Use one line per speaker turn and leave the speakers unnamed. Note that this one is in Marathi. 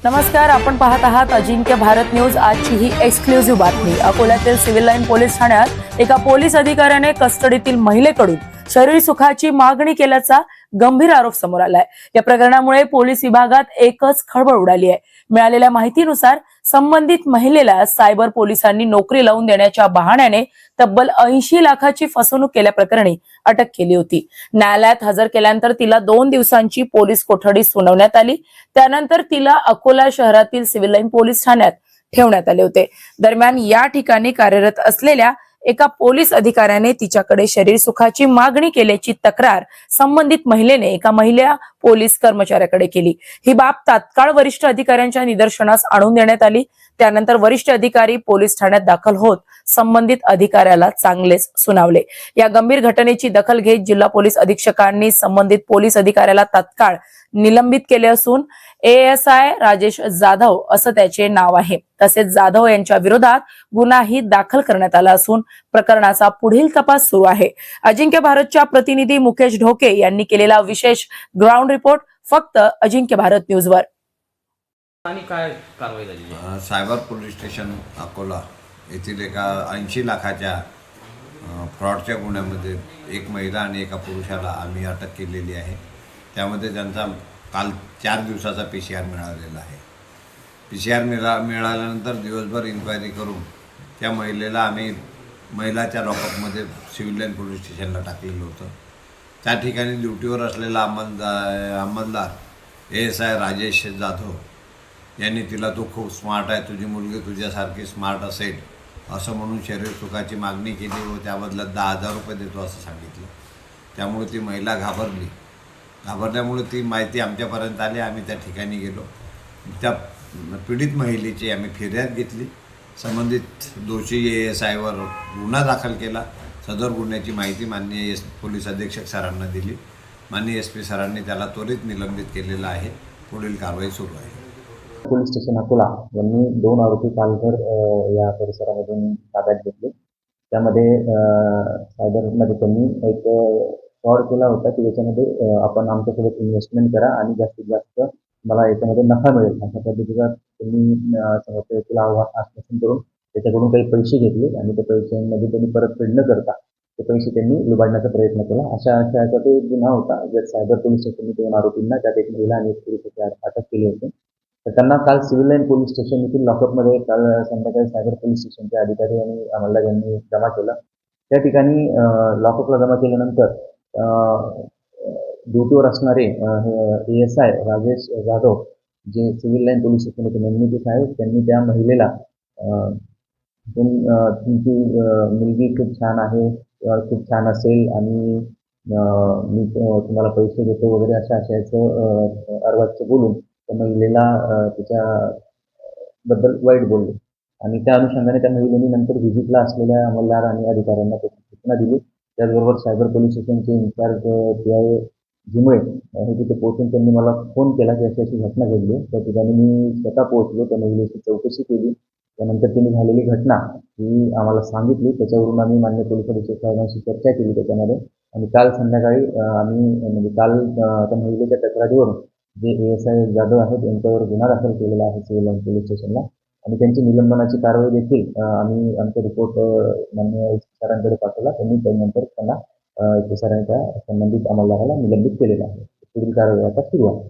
नमस्कार, आपण पाहत आहात अजिंक्य भारत न्यूज। आजची ही एक्सक्लुझिव्ह बातमी। अकोल्यातील सिव्हिल लाईन पोलीस ठाण्यात एका पोलीस अधिकाऱ्याने कस्टडीतील महिलेकडून शरीर सुखाची मागणी केल्याचा गंभीर आरोप समोर आलाय। या प्रकरणामुळे पोलीस विभागात एकच खळबळ उडाली आहे। मिळालेल्या माहितीनुसार संबंधित महिलेला सायबर पोलिसांनी नोकरी लावून देण्याच्या बहाण्याने तब्बल 80 लाखाची फसवणूक केल्याप्रकरणी अटक केली होती। न्यायालयात हजर केल्यानंतर तिला 2 दिवसांची पोलीस कोठडी सुनावण्यात आली। त्यानंतर तिला अकोला शहरातील सिव्हिल लाईन पोलीस ठाण्यात ठेवण्यात आले होते। दरम्यान या ठिकाणी कार्यरत असलेल्या एका पोलीस अधिकाऱ्याने तिच्याकडे शरीर सुखाची मागणी केल्याची तक्रार संबंधित महिलेने एका महिला पोलीस कर्मचाऱ्याकडे केली। ही बाब तात्काळ वरिष्ठ अधिकाऱ्यांच्या निदर्शनास आणून देण्यात आली। त्यानंतर वरिष्ठ अधिकारी पोलीस ठाण्यात दाखल होत संबंधित अधिकाऱ्याला चांगलेच सुनावले। या गंभीर घटनेची दखल घेत जिल्हा पोलीस अधीक्षकांनी संबंधित पोलीस अधिकाऱ्याला तात्काळ निलंबित केले असून ASI राजेश जाधव असं त्याचे नाव आहे। तसेच जाधव यांच्या विरोधात गुन्हाही दाखल करण्यात आला असून प्रकरणाचा पुढील तपास सुरू आहे। अजिंक्य भारतच्या प्रतिनिधी मुकेश ढोके यांनी केलेला विशेष ग्राउंड रिपोर्ट फक्त अजिंक्य भारत न्यूजवर।
आणि काय कारवाई झाली?
सायबर पोलीस स्टेशन अकोला येथील एका 80 लाखाच्या फ्रॉडच्या गुन्ह्यामध्ये एक महिला आणि एका पुरुषाला आम्ही अटक केलेली आहे। त्यामध्ये त्यांचा काल 4 दिवसाचा PCR मिळालेला आहे। PCR मिळाल्यानंतर दिवसभर इन्क्वायरी करून त्या महिलेला आम्ही महिलाच्या लॉकअपमध्ये सिव्हिल लाईन पोलीस स्टेशनला टाकलेलं होतं। त्या ठिकाणी ड्युटीवर असलेला अंमलदार ASI राजेश जाधव यांनी तिला तू खूप स्मार्ट आहे, तुझी मुलगी तुझ्यासारखी स्मार्ट असेल असं म्हणून शरीर सुखाची मागणी केली व त्या बदल्यात 10,000 रुपये देतो असं सांगितलं। त्यामुळे ती महिला घाबरल्यामुळे ती माहिती आमच्यापर्यंत आली। आम्ही त्या ठिकाणी गेलो। त्या पीडित महिलेची आम्ही फिर्याद घेतली। संबंधित दोषी ASIवर गुन्हा दाखल केला। सदर गुन्ह्याची माहिती माननीय पोलीस अधीक्षक सरांना दिली। माननीय SP सरांनी त्याला त्वरित निलंबित केलेलं आहे। पुढील कारवाई सुरू आहे।
पोलीस स्टेशन अकोला यांनी 2 आरोपी पालघर या परिसरामधून ताब्यात घेतले। त्यामध्ये सायबरमध्ये त्यांनी एक फ्रॉड केला होता की ज्याच्यामध्ये आपण आमच्यासोबत इन्व्हेस्टमेंट करा आणि जास्तीत जास्त मला याच्यामध्ये नफा मिळेल अशा पद्धतीचा त्यांनी त्याला आश्वासन करून त्याच्याकडून काही पैसे घेतले आणि त्या पैशांमध्ये त्यांनी परतफेड न करता ते पैसे त्यांनी लुबाडण्याचा प्रयत्न केला। अशा तो एक गुन्हा होता ज्यात सायबर पोलीस स्टेशनने 2 आरोपींना, त्यात एक महिला आणि एक पुरुषाची अटक केली होती। तर त्यांना काल सिव्हिल लाईन पोलीस स्टेशन येथील लॉकअपमध्ये काल संध्याकाळी सायबर पोलीस स्टेशनचे अधिकारी आणि अंमलदार यांनी जमा केलं। त्या ठिकाणी लॉकअपला जमा केल्यानंतर ड्युटीवर असणारे ASI राजेश जाधव जे सिव्हिल लाईन पोलीस स्टेशनचे नेमणुकीस आहेत, त्यांनी त्या महिलेला तुमची मुलगी खूप छान आहे, खूप छान असेल आणि मी तुम्हाला पैसे देतो वगैरे अशाचं अर्वाच्य बोलून त्या महिलेला तिच्याबद्दल वाईट बोलले आणि त्या अनुषंगाने त्या महिलेने नंतर व्हिजिटला असलेल्या अंमलदार आणि अधिकाऱ्यांना त्याची सूचना दिली। त्याचबरोबर सायबर पोलीस स्टेशनचे इन्चार्ज PI जिमळे हे तिथे पोहोचून त्यांनी मला फोन केला की अशी घटना घडली। त्या ठिकाणी मी स्वतः पोहोचलो, त्या महिलेची चौकशी केली। त्यानंतर तिने झालेली घटना ही आम्हाला सांगितली। त्याच्यावरून आम्ही माननीय पोलीस अधीक्षक साहेबांशी चर्चा केली त्याच्यामध्ये आणि काल संध्याकाळी आम्ही काल त्या महिलेच्या तक्रारीवरून जे ASI जाधव आहेत यांच्यावर गुन्हा दाखल केलेला आहे सिव्हिल लाईन पोलीस स्टेशनला आणि त्यांची निलंबनाची कारवाई देखील आम्ही आमचा रिपोर्ट माननीय सरांकडे पाठवला। त्यांनी त्यानंतर त्यांना सरांनी त्या संबंधित अंमलदाराला निलंबित केलेलं आहे। पुढील कारवाई आता सुरू आहे।